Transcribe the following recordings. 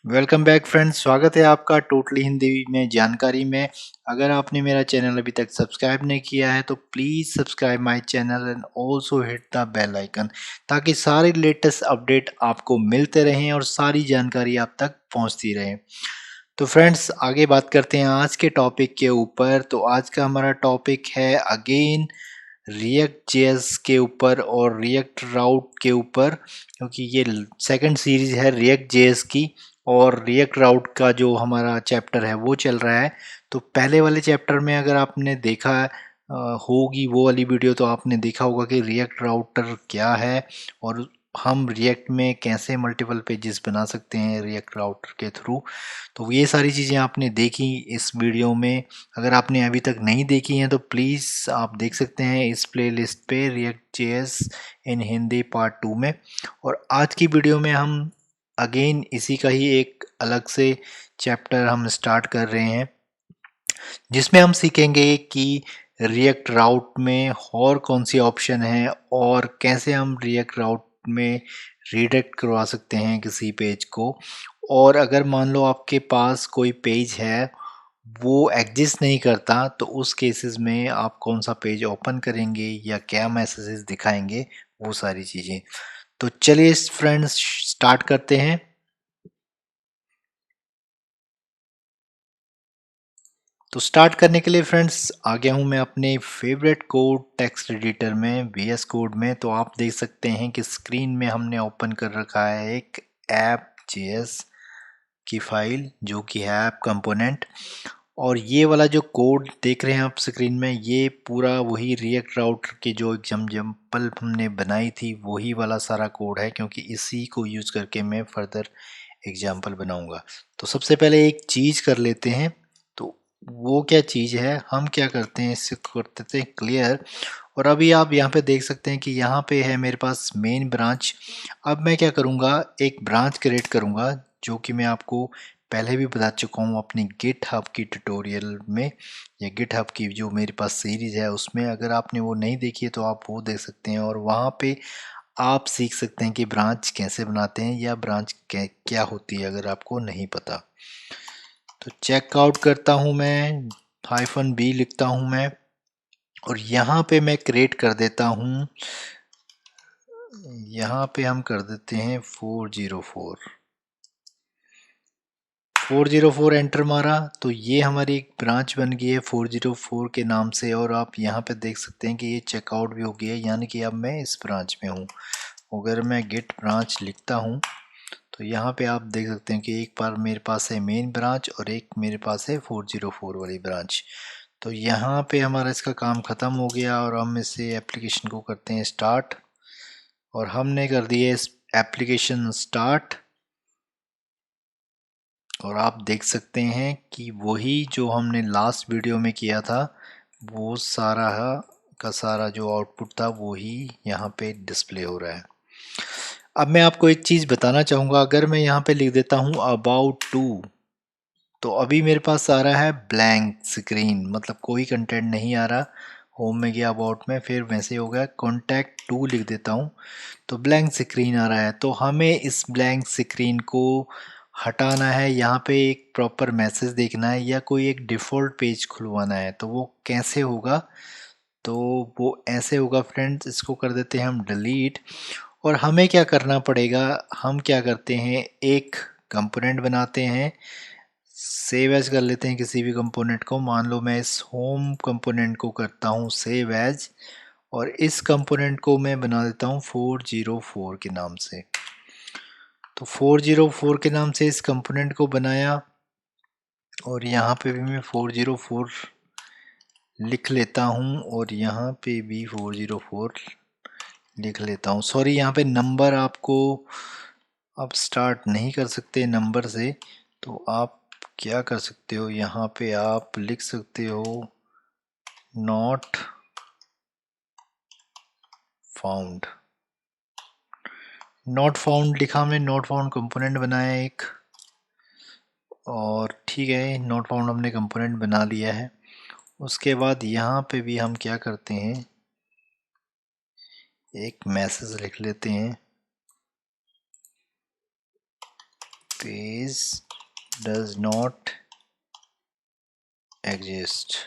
Welcome back friends, स्वागत है आपका टोटली हिंदी में जानकारी में। अगर आपने मेरा चैनल अभी तक सब्सक्राइब नहीं किया है तो please subscribe my channel and also hit the bell icon, ताकि सारे लेटेस्ट अपडेट आपको मिलते रहें और सारी जानकारी आप तक पहुंचती रहे। तो फ्रेंड्स, आगे बात करते हैं आज के टॉपिक के ऊपर। तो आज का हमारा टॉपिक है अगेन रिएक्ट जेएस के ऊपर और रिएक्ट राउट के ऊपर, क्योंकि ये सेकंड सीरीज है रिएक्ट जेएस की और रिएक्ट राउट का जो हमारा चैप्टर है वो चल रहा है। तो पहले वाले चैप्टर में अगर आपने देखा होगी वो वाली वीडियो, तो आपने देखा होगा कि रिएक्ट राउटर क्या है और हम रिएक्ट में कैसे मल्टीपल पेजेस बना सकते हैं रिएक्ट राउटर के थ्रू। तो ये सारी चीज़ें आपने देखी इस वीडियो में। अगर आपने अभी तक नहीं देखी हैं तो प्लीज़ आप देख सकते हैं इस प्लेलिस्ट पे रिएक्ट जेएस इन हिंदी पार्ट 2 में। और आज की वीडियो में हम अगेन इसी का ही एक अलग से चैप्टर हम स्टार्ट कर रहे हैं, जिसमें हम सीखेंगे कि रिएक्ट राउट में और कौन सी ऑप्शन है और कैसे हम रिएक्ट राउट में रीडायरेक्ट करवा सकते हैं किसी पेज को। और अगर मान लो आपके पास कोई पेज है वो एग्जिस्ट नहीं करता, तो उस केसेस में आप कौन सा पेज ओपन करेंगे या क्या मैसेजेस दिखाएंगे, वो सारी चीज़ें। तो चलिए फ्रेंड्स स्टार्ट करते हैं। तो स्टार्ट करने के लिए फ्रेंड्स आ गया हूँ मैं अपने फेवरेट कोड टेक्स्ट एडिटर में VS कोड में। तो आप देख सकते हैं कि स्क्रीन में हमने ओपन कर रखा है एक ऐप JS की फाइल जो कि है ऐप कंपोनेंट। और ये वाला जो कोड देख रहे हैं आप स्क्रीन में, ये पूरा वही रिएक्ट राउटर की जो एग्जाम्पल हमने बनाई थी वही वाला सारा कोड है, क्योंकि इसी को यूज करके मैं फर्दर एग्जाम्पल बनाऊंगा। तो सबसे पहले एक चीज कर लेते हैं। तो वो क्या चीज है, हम क्या करते हैं, इससे कर देते हैं क्लियर। और अभी आप यहाँ पे देख सकते हैं कि यहाँ पे है मेरे पास मेन ब्रांच। अब मैं क्या करूँगा, एक ब्रांच क्रिएट करूँगा, जो कि मैं आपको पहले भी बता चुका हूँ अपनी गिटहब की ट्यूटोरियल में, या गिटहब की जो मेरे पास सीरीज है उसमें। अगर आपने वो नहीं देखी है तो आप वो देख सकते हैं और वहाँ पे आप सीख सकते हैं कि ब्रांच कैसे बनाते हैं या ब्रांच क्या होती है अगर आपको नहीं पता। तो चेकआउट करता हूँ मैं, -b लिखता हूँ मैं, और यहाँ पे मैं क्रिएट कर देता हूँ, यहाँ पे हम कर देते हैं 404 404 एंटर मारा। तो ये हमारी एक ब्रांच बन गई है 404 के नाम से। और आप यहाँ पे देख सकते हैं कि ये चेकआउट भी हो गया है, यानी कि अब मैं इस ब्रांच में हूँ। अगर मैं गेट ब्रांच लिखता हूँ तो यहाँ पे आप देख सकते हैं कि एक बार मेरे पास है मेन ब्रांच और एक मेरे पास है 404 वाली ब्रांच। तो यहाँ पे हमारा इसका काम ख़त्म हो गया और हम इसे एप्लीकेशन को करते हैं स्टार्ट। और हमने कर दिया इस एप्लीकेशन स्टार्ट। और आप देख सकते हैं कि वही जो हमने लास्ट वीडियो में किया था वो सारा का सारा जो आउटपुट था वही यहाँ पे डिस्प्ले हो रहा है। अब मैं आपको एक चीज़ बताना चाहूँगा, अगर मैं यहाँ पे लिख देता हूँ अबाउट टू, तो अभी मेरे पास आ रहा है ब्लैंक स्क्रीन, मतलब कोई कंटेंट नहीं आ रहा। होम में गया, अबाउट में, फिर वैसे हो गया कॉन्टैक्ट टू लिख देता हूँ तो ब्लैंक स्क्रीन आ रहा है। तो हमें इस ब्लैंक स्क्रीन को हटाना है, यहाँ पे एक प्रॉपर मैसेज देखना है या कोई एक डिफ़ॉल्ट पेज खुलवाना है। तो वो कैसे होगा, तो वो ऐसे होगा फ्रेंड्स, इसको कर देते हैं हम डिलीट। और हमें क्या करना पड़ेगा, हम क्या करते हैं, एक कंपोनेंट बनाते हैं, सेव एज कर लेते हैं किसी भी कंपोनेंट को। मान लो मैं इस होम कंपोनेंट को करता हूँ सेव एज, और इस कंपोनेंट को मैं बना देता हूँ 404 के नाम से। तो 404 के नाम से इस कंपोनेंट को बनाया और यहाँ पे भी मैं 404 लिख लेता हूँ और यहाँ पे भी 404 लिख लेता हूँ। सॉरी, यहाँ पे नंबर आपको अब स्टार्ट नहीं कर सकते नंबर से, तो आप क्या कर सकते हो, यहाँ पे आप लिख सकते हो नॉट फाउंड। नॉट फाउंड लिखा हमने, नॉट फाउंड कंपोनेंट बनाया एक, और ठीक है नॉट फाउंड हमने कंपोनेंट बना लिया है। उसके बाद यहाँ पे भी हम क्या करते हैं, एक मैसेज लिख लेते हैं, पेज डज नॉट एग्जिस्ट।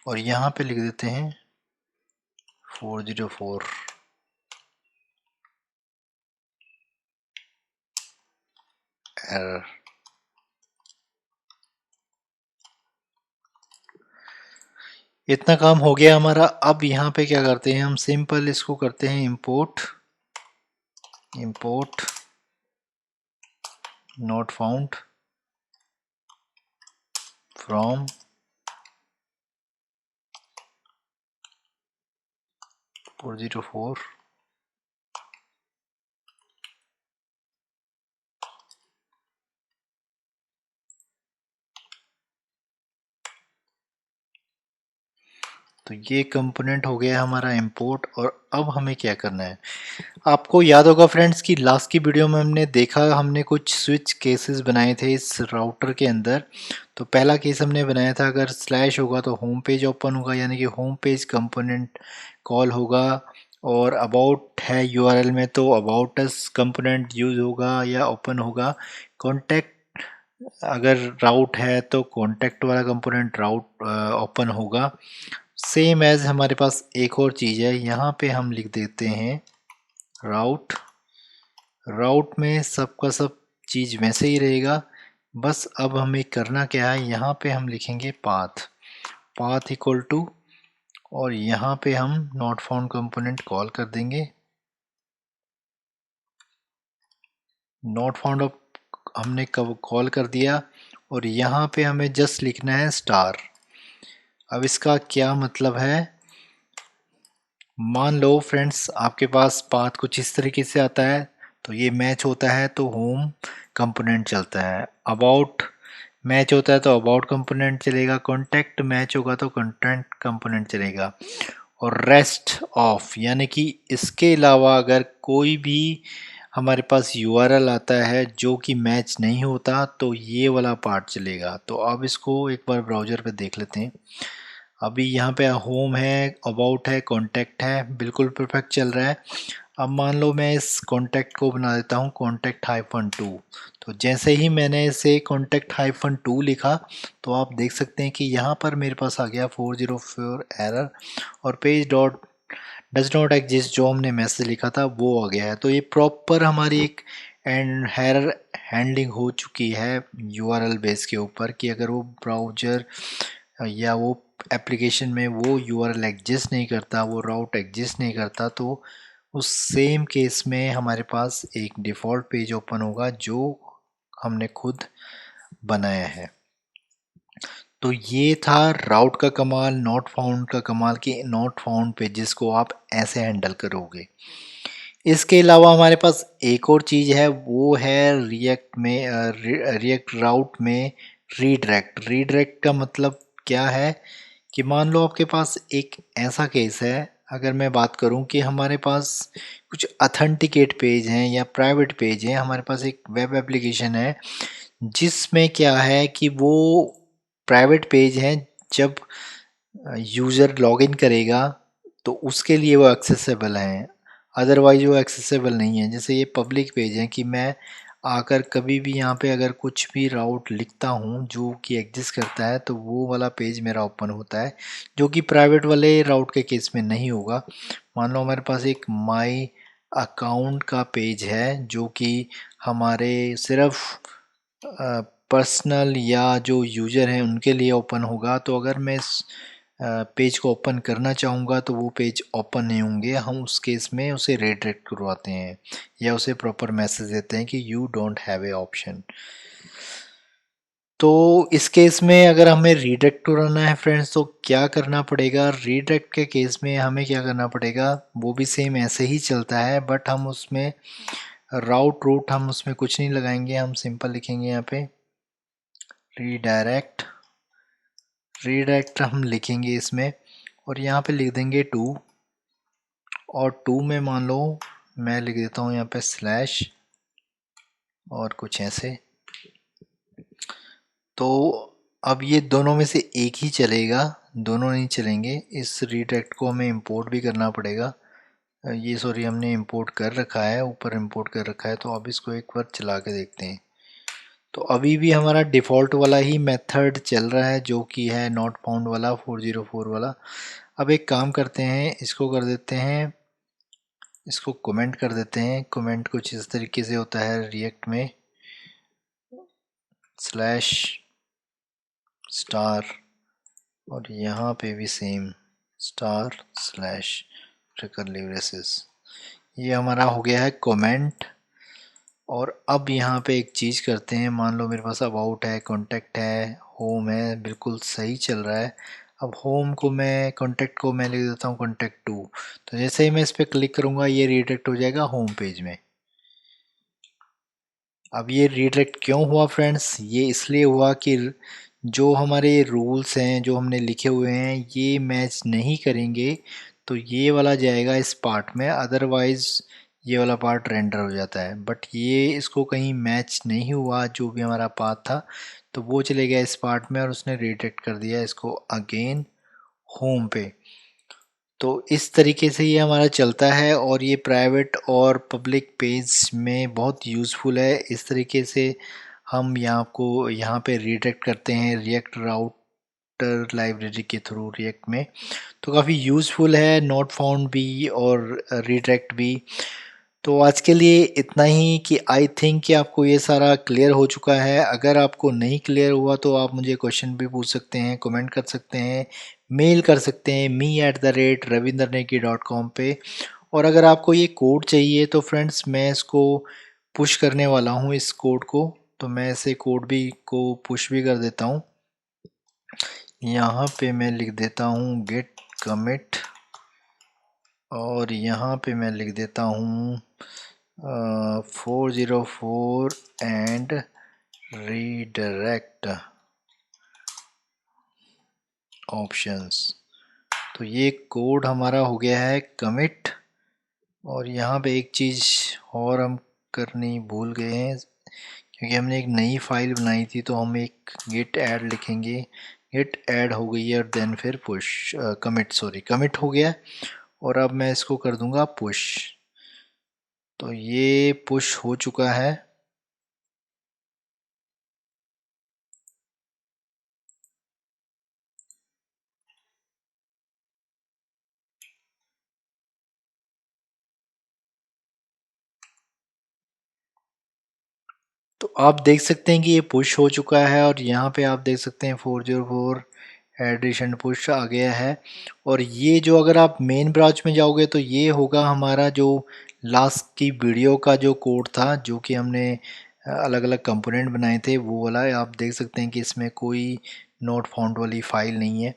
और यहाँ पे लिख देते हैं 404 एरर। इतना काम हो गया हमारा। अब यहाँ पे क्या करते हैं, हम सिंपल इसको करते हैं import, import not found from 404 तो ये कंपोनेंट हो गया हमारा इंपोर्ट। और अब हमें क्या करना है, आपको याद होगा फ्रेंड्स कि लास्ट की वीडियो में हमने देखा, हमने कुछ स्विच केसेस बनाए थे इस राउटर के अंदर। तो पहला केस हमने बनाया था, अगर स्लैश होगा तो होम पेज ओपन होगा, यानी कि होम पेज कंपोनेंट कॉल होगा। और अबाउट है यूआरएल में तो अबाउट अस कंपोनेंट यूज होगा या ओपन होगा। कॉन्टैक्ट अगर राउट है तो कॉन्टैक्ट वाला कंपोनेंट राउट ओपन होगा। सेम एज हमारे पास एक और चीज़ है, यहाँ पे हम लिख देते हैं राउट। राउट में सबका सब चीज़ वैसे ही रहेगा, बस अब हमें करना क्या है, यहाँ पे हम लिखेंगे पाथ, पाथ इक्वल टू, और यहाँ पे हम नॉट फाउंड कंपोनेंट कॉल कर देंगे। नॉट फाउंड हमने कब कॉल कर दिया, और यहाँ पे हमें जस्ट लिखना है स्टार। अब इसका क्या मतलब है, मान लो फ्रेंड्स आपके पास पाथ कुछ इस तरीके से आता है, तो ये मैच होता है तो होम कंपोनेंट चलता है, अबाउट मैच होता है तो अबाउट कंपोनेंट चलेगा, कॉन्टैक्ट मैच होगा तो कॉन्टैक्ट कंपोनेंट चलेगा। और रेस्ट ऑफ यानी कि इसके अलावा अगर कोई भी हमारे पास यूआरएल आता है जो कि मैच नहीं होता तो ये वाला पार्ट चलेगा। तो अब इसको एक बार ब्राउज़र पे देख लेते हैं। अभी यहाँ पे होम है, अबाउट है, कॉन्टैक्ट है, बिल्कुल परफेक्ट चल रहा है। अब मान लो मैं इस कॉन्टैक्ट को बना देता हूँ कॉन्टैक्ट -2। तो जैसे ही मैंने इसे कॉन्टैक्ट -2 लिखा तो आप देख सकते हैं कि यहाँ पर मेरे पास आ गया 404 एरर, और page dot does not exist जो हमने मैसेज लिखा था वो आ गया है। तो ये प्रॉपर हमारी एक एंड एरर हैंडलिंग हो चुकी है यूआरएल बेस के ऊपर, कि अगर वो ब्राउज़र या वो एप्लीकेशन में वो यूआरएल एग्जिस्ट नहीं करता, वो राउट एग्जिस्ट नहीं करता, तो उस सेम केस में हमारे पास एक डिफ़ॉल्ट पेज ओपन होगा जो हमने खुद बनाया है। तो ये था राउट का कमाल, नॉट फाउंड का कमाल, कि नॉट फाउंड पेजेस को आप ऐसे हैंडल करोगे। इसके अलावा हमारे पास एक और चीज़ है, वो है रिएक्ट में रिएक्ट राउट में रीडायरेक्ट। रीडायरेक्ट का मतलब क्या है, कि मान लो आपके पास एक ऐसा केस है, अगर मैं बात करूं कि हमारे पास कुछ अथेंटिकेट पेज हैं या प्राइवेट पेज हैं, हमारे पास एक वेब एप्लीकेशन है जिसमें क्या है कि वो प्राइवेट पेज हैं, जब यूज़र लॉगिन करेगा तो उसके लिए वो एक्सेसिबल हैं, अदरवाइज वो एक्सेसिबल नहीं है। जैसे ये पब्लिक पेज है कि मैं आकर कभी भी यहाँ पे अगर कुछ भी राउट लिखता हूँ जो कि एग्जिस्ट करता है तो वो वाला पेज मेरा ओपन होता है, जो कि प्राइवेट वाले राउट के केस में नहीं होगा। मान लो हमारे पास एक माई अकाउंट का पेज है जो कि हमारे सिर्फ पर्सनल या जो यूज़र हैं उनके लिए ओपन होगा। तो अगर मैं इस पेज को ओपन करना चाहूँगा तो वो पेज ओपन नहीं होंगे, हम उस केस में उसे रीडायरेक्ट करवाते हैं या उसे प्रॉपर मैसेज देते हैं कि you don't have A option. तो इस केस में अगर हमें रीडायरेक्ट कराना है फ्रेंड्स तो क्या करना पड़ेगा, रीडायरेक्ट के केस में हमें क्या करना पड़ेगा, वो भी सेम ऐसे ही चलता है, बट हम उसमें रूट हम उसमें कुछ नहीं लगाएंगे, हम सिंपल लिखेंगे यहाँ पे रीडायरेक्ट। रीडायरेक्ट हम लिखेंगे इसमें और यहाँ पे लिख देंगे 2, और 2 में मान लो मैं लिख देता हूँ यहाँ पे स्लैश और कुछ ऐसे। तो अब ये दोनों में से एक ही चलेगा, दोनों नहीं चलेंगे। इस रीडायरेक्ट को हमें इंपोर्ट भी करना पड़ेगा। ये सॉरी, हमने इंपोर्ट कर रखा है, ऊपर इंपोर्ट कर रखा है। तो अब इसको एक बार चला के देखते हैं। तो अभी भी हमारा डिफ़ॉल्ट वाला ही मेथड चल रहा है, जो कि है नॉट फाउंड वाला, 404 वाला। अब एक काम करते हैं, इसको कर देते हैं, इसको कमेंट कर देते हैं। कमेंट कुछ इस तरीके से होता है रिएक्ट में, स्लैश स्टार, और यहाँ पे भी same star slash curly braces. ये हमारा हो गया है कमेंट। और अब यहाँ पे एक चीज़ करते हैं, मान लो मेरे पास अबाउट है, कॉन्टैक्ट है, होम है, बिल्कुल सही चल रहा है। अब होम को मैं, कॉन्टैक्ट को मैं लिख देता हूँ कॉन्टैक्ट टू। तो जैसे ही मैं इस पर क्लिक करूँगा ये रीडायरेक्ट हो जाएगा होम पेज में। अब ये रीडायरेक्ट क्यों हुआ फ्रेंड्स? ये इसलिए हुआ कि जो हमारे रूल्स हैं जो हमने लिखे हुए हैं ये मैच नहीं करेंगे, तो ये वाला जाएगा इस पार्ट में, अदरवाइज़ ये वाला पार्ट रेंडर हो जाता है। बट ये इसको कहीं मैच नहीं हुआ, जो भी हमारा पाथ था, तो वो चले गया इस पार्ट में और उसने रीडायरेक्ट कर दिया इसको अगेन होम पे। तो इस तरीके से ये हमारा चलता है और ये प्राइवेट और पब्लिक पेज में बहुत यूज़फुल है। इस तरीके से हम यहाँ को यहाँ पे रीडायरेक्ट करते हैं रिएक्ट राउटर लाइब्रेरी के थ्रू रिएक्ट में। तो काफ़ी यूज़फुल है नॉट फाउंड भी और रीडायरेक्ट भी। तो आज के लिए इतना ही, कि आई थिंक कि आपको ये सारा क्लियर हो चुका है। अगर आपको नहीं क्लियर हुआ तो आप मुझे क्वेश्चन भी पूछ सकते हैं, कमेंट कर सकते हैं, मेल कर सकते हैं me@ravindarneki.com पे। और अगर आपको ये कोड चाहिए तो फ्रेंड्स मैं इसको पुश करने वाला हूँ इस कोड को। तो मैं इसे कोड भी को पुश भी कर देता हूँ। यहाँ पे मैं लिख देता हूँ गेट कमिट, और यहाँ पे मैं लिख देता हूँ 404 एंड रीडायरेक्ट ऑप्शंस। तो ये कोड हमारा हो गया है कमिट। और यहाँ पे एक चीज़ और हम करनी भूल गए हैं, क्योंकि हमने एक नई फाइल बनाई थी, तो हम एक गेट ऐड लिखेंगे। गेट ऐड हो गई है और देन फिर पुश, कमिट, सॉरी कमिट हो गया। और अब मैं इसको कर दूंगा पुश। तो ये पुश हो चुका है। तो आप देख सकते हैं कि ये पुश हो चुका है, और यहाँ पे आप देख सकते हैं 404 एडिशन पुश आ गया है। और ये जो, अगर आप मेन ब्राउच में जाओगे तो ये होगा हमारा जो लास्ट की वीडियो का जो कोड था, जो कि हमने अलग अलग कंपोनेंट बनाए थे, वो वाला आप देख सकते हैं कि इसमें कोई नोट फाउंड वाली फाइल नहीं है।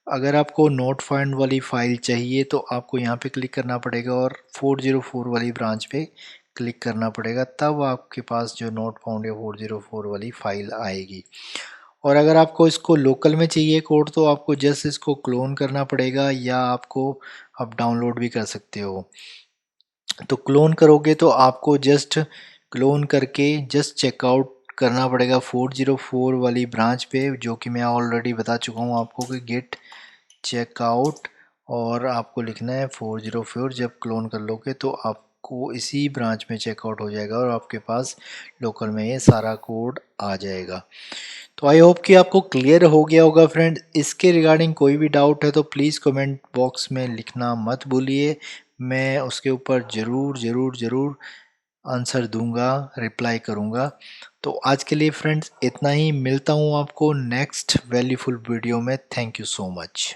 अगर आपको नोट फाउंड वाली फ़ाइल चाहिए तो आपको यहाँ पे क्लिक करना पड़ेगा और 404 वाली ब्रांच पे क्लिक करना पड़ेगा, तब आपके पास जो नोट फाउंड या 404 वाली फ़ाइल आएगी। और अगर आपको इसको लोकल में चाहिए कोड तो आपको जस्ट इसको क्लोन करना पड़ेगा, या आपको आप डाउनलोड भी कर सकते हो। तो क्लोन करोगे तो आपको जस्ट क्लोन करके जस्ट चेकआउट करना पड़ेगा 404 वाली ब्रांच पे, जो कि मैं ऑलरेडी बता चुका हूँ आपको कि गेट चेकआउट, और आपको लिखना है 404। जब क्लोन कर लोगे तो आपको इसी ब्रांच में चेकआउट हो जाएगा और आपके पास लोकल में ये सारा कोड आ जाएगा। तो आई होप कि आपको क्लियर हो गया होगा फ्रेंड। इसके रिगार्डिंग कोई भी डाउट है तो प्लीज़ कमेंट बॉक्स में लिखना मत भूलिए, मैं उसके ऊपर ज़रूर ज़रूर ज़रूर आंसर दूंगा, रिप्लाई करूंगा। तो आज के लिए फ्रेंड्स इतना ही, मिलता हूँ आपको नेक्स्ट वैल्यूफुल वीडियो में। Thank you so much.